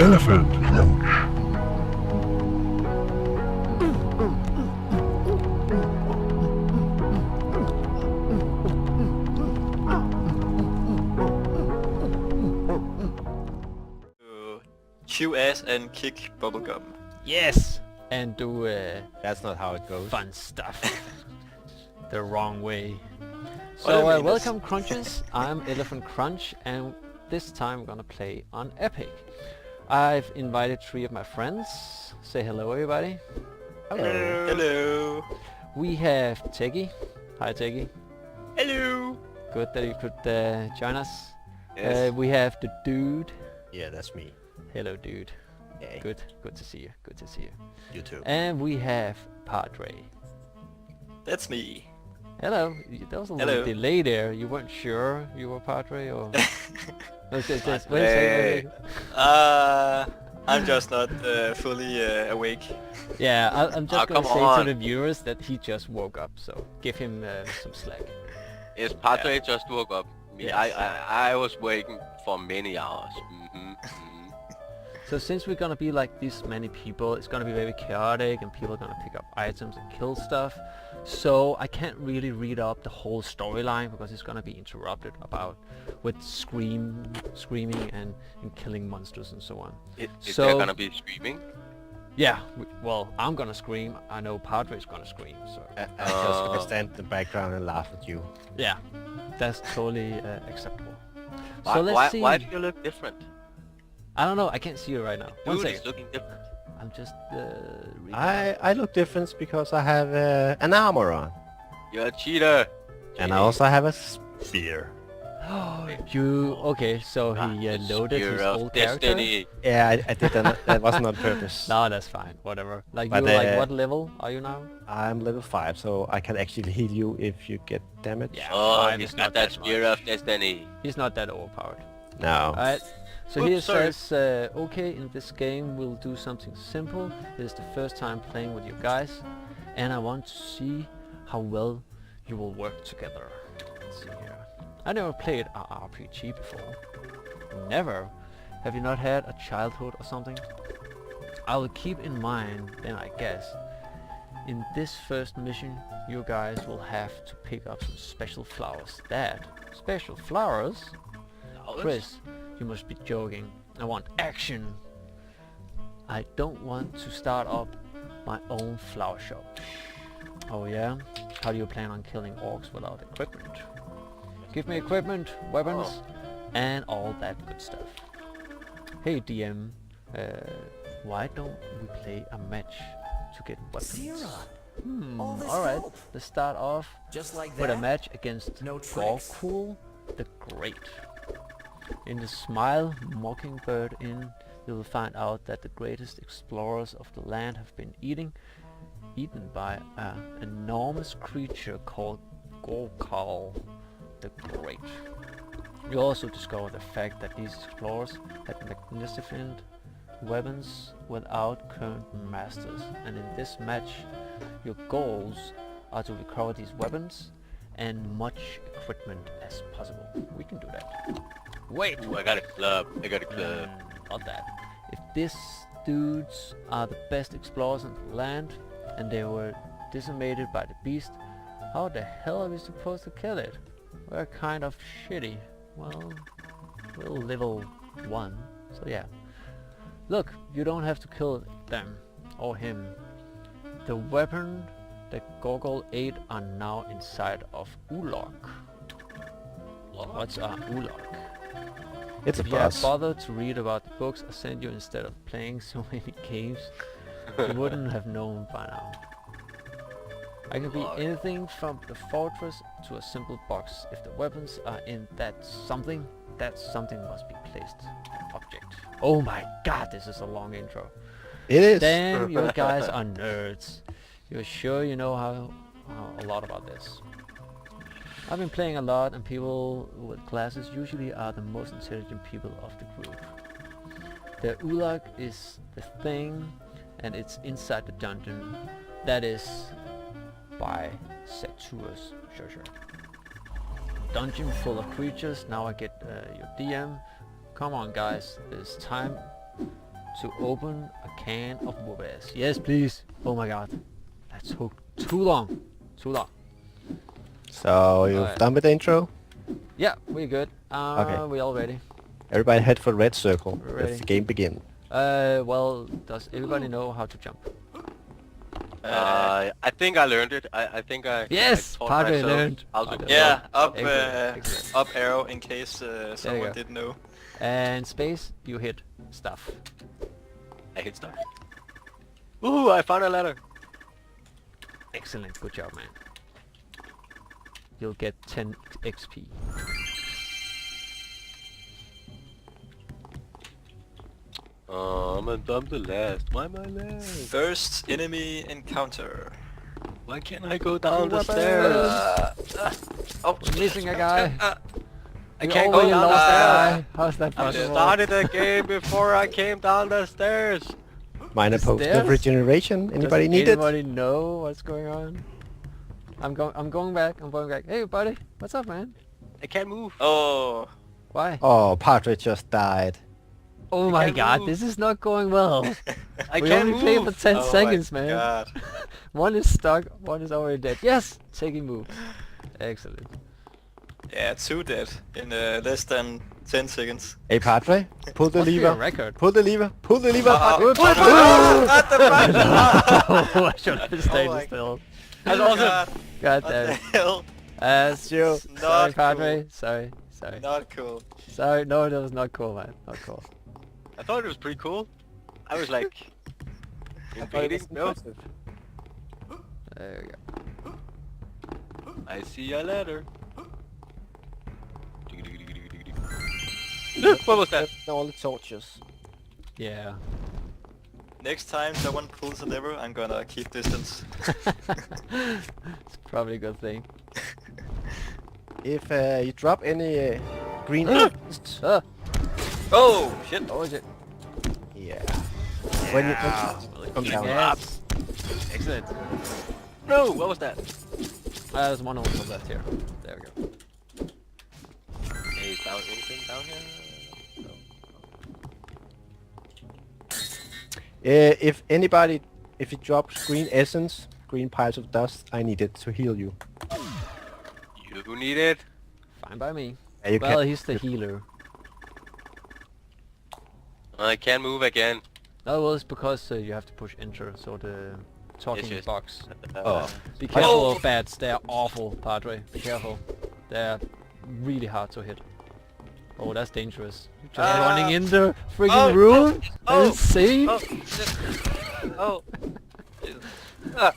Elephant Crunch. Chew ass and kick bubblegum. Yes! And do That's not how it goes. fun stuff. The wrong way. What I So mean is- welcome Crunches, I'm Elephant Crunch and this time I'm gonna play on Epic. I've invited 3 of my friends. Say hello everybody. Hello. Hello. We have Teggy. Hi Teggy. Hello. Good that you could join us. Yes. We have the dude. Yeah, that's me. Hello dude. Hey. Good to see you. Good to see you. You too. And we have Padre. That's me. Hello. There was a little Hello. delay there. You weren't sure you were Padre or... Wait a Hey. second. I'm just not fully awake. Yeah, I'm just Oh, gonna come say on. to the viewers that he just woke up, so give him some slack. Yes, Padre just woke up. Me, Yes. I was waking for many hours. So since we're gonna be like this many people, it's gonna be very chaotic and people are gonna pick up items and kill stuff. So I can't really read up the whole storyline because it's gonna be interrupted with screaming and killing monsters and so on. Is So- there gonna be screaming? Yeah, well, I'm gonna scream. I know Padre's gonna scream, so I just gonna stand in the background and laugh at you. yeah, that's totally acceptable. Why, So let's why, see. why do you look different? I don't know. I can't see you right now. One Dude is second. looking different. I'm just reading. I look different because I have an armor on. You're a cheater. And I also have a spear. You okay? So he The loaded Spear his of old character. Destiny. Yeah, I did that. That wasn't on purpose. No, that's fine. Whatever. Like But, you, like uh, what level are you now? I'm level 5, so I can actually heal you if you get damage. Yeah. Oh, Fine, he's it's got not that that Spear much. of Destiny. He's not that overpowered. No. Alright. So Oops, here it sorry. says, okay, in this game we'll do something simple. It is the first time playing with you guys, and I want to see how well you will work together. Let's see here. I never played a RPG before. Never. Have you not had a childhood or something? I will keep in mind, then I guess, in this first mission you guys will have to pick up some special flowers. Special flowers? Chris, you must be joking. I want action. I don't want to start up my own flower shop. Oh yeah? How do you plan on killing orcs without equipment? Give me equipment, weapons, and all that good stuff. Hey DM, why don't we play a match to get weapons? All this Alright, help? let's start off Just like with a that? match against No tricks? Gorkul the Great. In the Smile Mockingbird Inn, you will find out that the greatest explorers of the land have been eaten by an enormous creature called Gorkul the Great. You also discover the fact that these explorers had magnificent weapons without current masters, and in this match your goals are to recover these weapons and much equipment as possible. We can do that. Wait! Ooh, I got a club. I got a club. Not that. If these dudes are the best explorers on the land and they were decimated by the beast, how the hell are we supposed to kill it? We're kind of shitty. Well, we're level 1, so yeah. Look, you don't have to kill them or him. The weapon that Gorgol ate are now inside of Ulok. What's a Ulok? It's a If you had boss. bothered to read about the books I sent you instead of playing so many games, you wouldn't have known by now. I can be anything from the fortress to a simple box. If the weapons are in that something must be placed an object. Oh my god, this is a long intro. It is. Damn, you guys are nerds. You're sure you know how a lot about this. I've been playing a lot, and people with glasses usually are the most intelligent people of the group. The Ulak is the thing, and it's inside the dungeon. That is by Saturus. Sure. Dungeon full of creatures. Now I get your DM. Come on, guys. It's time to open a can of whoop-ass. Yes, please. Oh my god. That took too long. Too long. So you've Alright. done with the intro? Yeah, we're good. Okay. We all ready? Everybody head for red circle. We're Let ready. the game begin. Well, does everybody know how to jump? I think I learned it. I think I. Yes, I taught Padre myself learned. how to Padre jump. Yeah, up, Excellent, excellent. up arrow in case you someone go. didn't know. And space, you hit stuff. I hit stuff. Ooh, I found a ladder. Excellent, good job, man. You'll get 10 XP. I'm the last. Why am I last? First enemy encounter. Why can't I go down the Weapons. stairs? Oh, We're missing a guy. I You can't go already down lost the a stairs. guy. How's that I possible? started the game before I came down the stairs. Minor post Stairs? of regeneration. Anybody Does need it? anybody know what's going on? I'm going back. Hey, buddy. What's up, man? I can't move. Oh, Why? Oh, Padre just died. Oh I my can't god, move. this is not going well. I we can't only played for move. 10 oh seconds, my man. God. One is stuck, one is already dead. Yes! Taking move. Excellent. Yeah, 2 dead in less than 10 seconds. Hey, Padre, pull the Must be a lever. record. Pull the lever. Pull the lever. Good. What the fuck? Oh, I should have stayed my still. That's Oh awesome. God, God what damn the it. hell? Sorry, Not Padre. cool. Sorry. Not cool. Sorry, no, that was not cool, man. Not cool. I thought it was pretty cool. I was like invading. No, There we go. I see a ladder. What was that? All the torches. Yeah. Next time someone pulls a lever, I'm gonna keep distance. It's probably a good thing. If you drop any green... Ah, Oh, shit. what was it? yeah. When you come down. Yes. Excellent. No, what was that? There's one also left here. There we go. Is down anything down here? No. If it drops green essence, green piles of dust, I need it to heal you. You need it. Fine by me. Yeah, you Well, can. he's the healer. I can't move again. No, well, it's because you have to push enter, so the talking yes. box. Oh. Be careful Oh. of bats, they're awful, Padre. Be careful. They're really hard to hit. Oh, that's dangerous. You're just Ah. running in the freaking Oh. room? Oh. Are you safe? Oh, shit. Oh. Ah.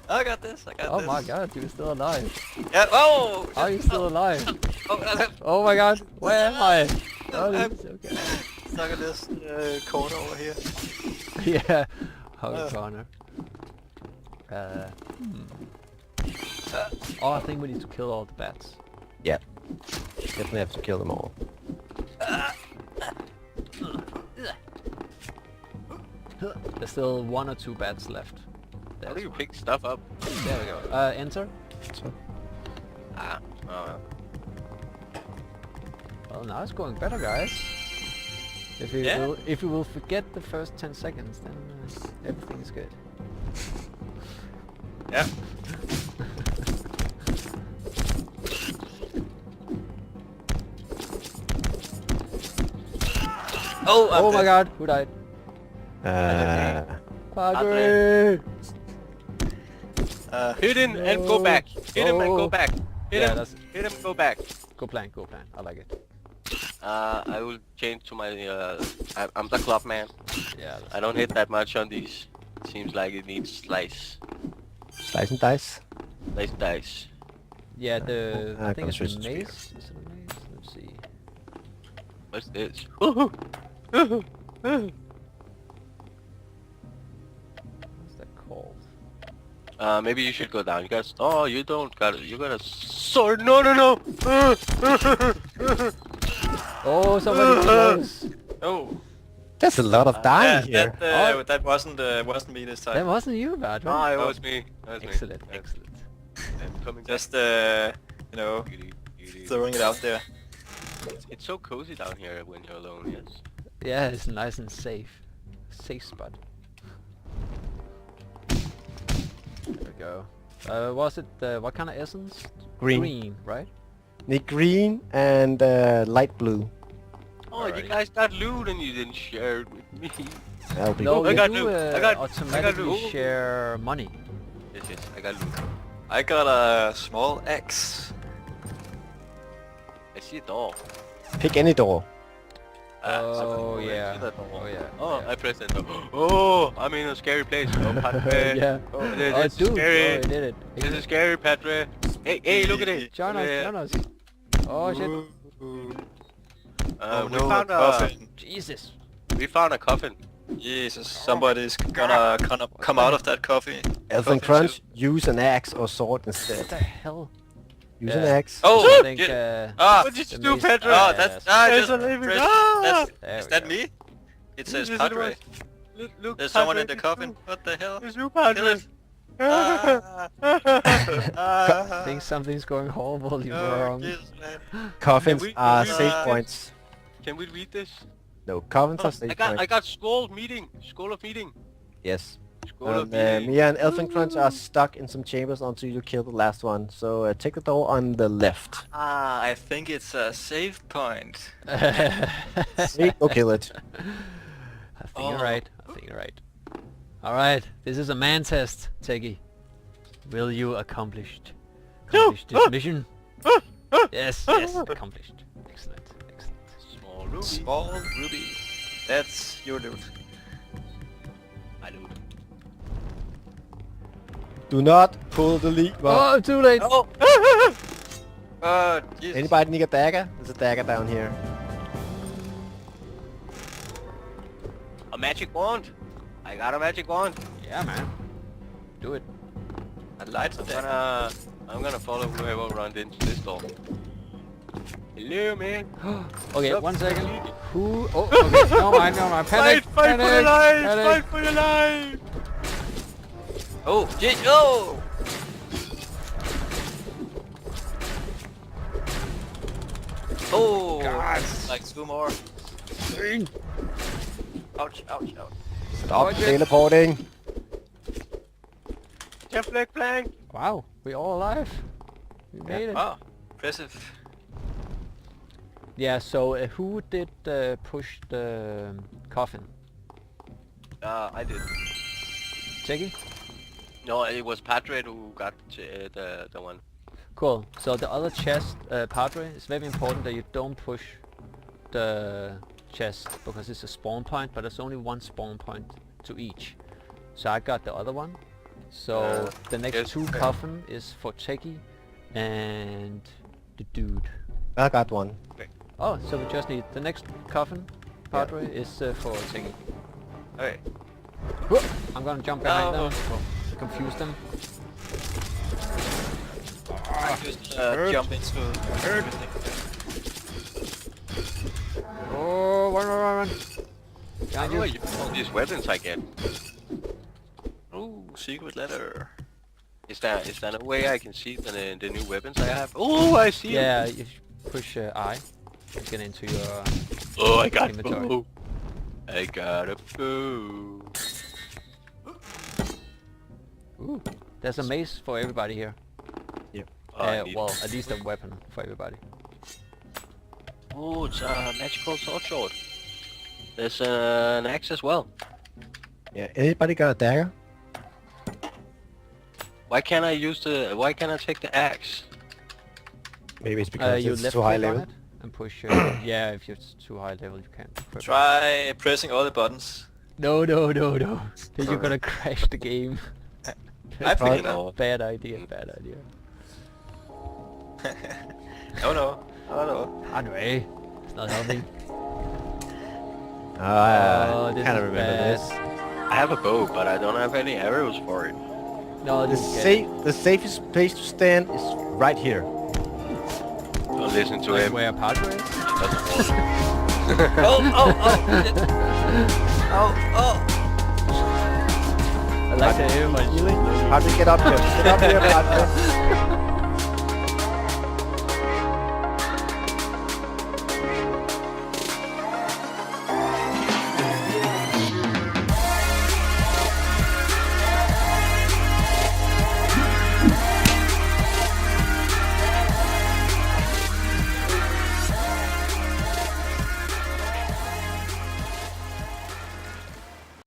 I got this, I got Oh this. my god, you're still alive. Yeah, oh! Are you still alive? Oh, Oh my god, where am I? Oh, I'm this is okay. stuck in this corner over here. Yeah, how corner. Oh, I think we need to kill all the bats. Yeah. Definitely have to kill them all. There's still 1 or 2 bats left. How do There's you one. pick stuff up? There we go. Enter. So, Ah. Oh. Well, now it's going better, guys. If we Yeah. will forget the first 10 seconds, then everything is good. Yeah. Oh, I'm Oh my dead. god, who died? Padre. Padre! Hit him and go No. back. Hit him and No. go back. Hit Yeah, him. that's Hit him. Go back. go plan. I like it. I will change to my. I'm the club man. Yeah. I don't hit that much on these. Seems like it needs slice slice and dice. dice. Yeah, the I I'm think gonna it's switch the to maze. Is it a maze? Let's see. What's this? What's that called? Maybe you should go down. You got. Oh, you don't got. You got a sword. No, no, no. Oh, somebody close. Oh. There's a lot of dying here. That wasn't me this time. That wasn't you, Badger. Ah, it was me. That was me. Excellent, Yeah. excellent. I'm coming back. Just you know, throwing it out there. It's so cozy down here when you're alone. Yes. Yeah, it's nice and safe. Safe spot. There we go. Was it what kind of essence? Green. Green, right? Need green and light blue. Oh, you Alrighty. guys got loot and you didn't share it with me. That'll be No, I you got do loot. I got automatically loot. share money. Yes, I got loot. I got a small axe. I see a door. Pick any door. Oh I yeah. see that door. Oh yeah. Oh, yeah. I pressed that door. Oh, I'm in a scary place. Oh, Padre. Yeah. Oh, Oh, this is dude. Oh, scary. he did it. This is scary, Padre. Hey, look at it. Join us, Yeah. join us. Oh shit. Oh We no, found a a coffin. Jesus. coffin. Jesus, somebody's gonna come out of that coffee. Elfin Coffin Crunch, use an axe or sword What instead. the hell? Use Yeah. an axe. Oh, I think yeah. What did you the do, mace- Pedro? Oh, that's There's just a living- press- Ah! that's- There is we that go. me? It says This is Padre. Look, There's someone in Padre, the coffin. What the hell? It's you, Kill Padre. it. Ah. I think something's going horribly Oh, wrong. Jesus, man. Coffins we- are we- save points. Can we read this? No, coffins Oh, are save I points. got scroll of meeting. Scroll of meeting. Yes. Scroll of And meeting. Mia and Elfin Crunch are stuck in some chambers until you kill the last one. So take the door on the left. Ah, I think it's a save point. See? Go kill it. I think you're Oh. right. I think you're right. Alright, this is a man test, Teggy. Will you accomplish this mission? Yes, yes, accomplished. Excellent, excellent. Small ruby. Small ruby. That's your loot. My loot. Do not pull the lever. Oh, too late! Oh! Jesus. Anybody need a dagger? There's a dagger down here. A magic wand. I got a magic wand. Yeah, man. Do it. A light I'm attack. I'm gonna follow whoever runs into this door. Hello, man. Okay, Stop. 1 second. Who? Oh, okay. No mind, panic, Fight for your panic, life! panic. Fight for your life! Oh, jeez. Oh! Oh! God. Like 2 more. Ouch, ouch, ouch. Stop Roger. teleporting. Jeff leg plank. Wow, we all alive. We made it. Oh, impressive. Yeah, so who did push the coffin? I did. Teggy? No, it was Padre who got the one. Cool. So the other chest, Padre, it's very important that you don't push the chest because it's a spawn point, but there's only 1 spawn point to each. So I got the other one. So the next yes, 2 okay. coffin is for Techie and the dude. I got one. Oh, so we just need the next coffin, Padre, is for Techie. Okay. Whoop! I'm gonna jump behind Oh. them, confuse them. I just jump into everything. Oh, run! I Behind don't know you. all these weapons I get. Ooh, secret letter. Is there a way I can see the new weapons I have? Oh, I see 'em. Yeah, if you push I, you get into your... Oh, I got Inventory. bow. I got a bow. Ooh, there's a mace for everybody here. Oh, I need- Well, at least a weapon for everybody. Oh, it's a magical sword. There's an axe as well. Yeah. Anybody got a dagger? Why can't Why can't I take the axe? Maybe it's because You it's left too high click on level. it and push... yeah, if it's too high level you can't. equip it. Try pressing all the buttons. No. Then you're gonna crash the game. I Probably think not. Bad idea, bad idea. Oh no. Oh no. Anyway, it's not helping. I this kind is of remember bad. this. I have a bow, but I don't have any arrows for it. No, The, this is the safest place to stand is right here. Don't listen to like him. where Padre is. Shit. Oh. I like that everybody. How do you get up here? Get up here, Padre.